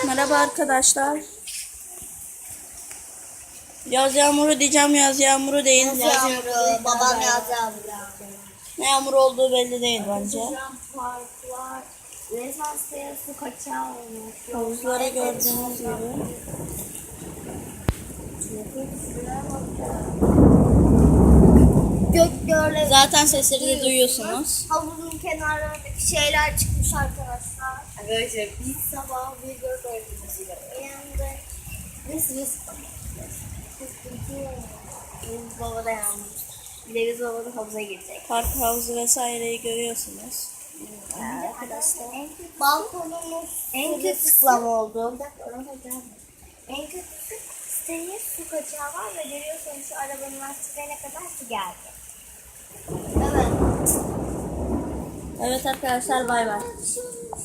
Merhaba arkadaşlar. Yaz yağmuru diyeceğim, yaz yağmuru değil. Yaz yağmuru. Babam yaz yağmuru. Ne yağmur olduğu belli değil bence. Parklar. Resmen su kaçağı olmuş. Havuzları gördüğünüz gibi. Göklerle Zaten sesleri de duyuyorsunuz. havuzun kenarlarındaki şeyler çıkmış arkadaşlar. Arkadaşlar biz sabah bir göz örtüsüyle uyandık. Ve sıkıntı Deniz Baba da yanmış. Deniz Baba da havuza girecek. Park havuzu vesaireyi görüyorsunuz. Arkadaşlar balkonumuz en kötü tıklama oldu. En kötüsü siteye su kaçağı var ve görüyorsunuz şu arabanın lastiklerine kadar su geldi. Evet. Evet arkadaşlar, bay bay.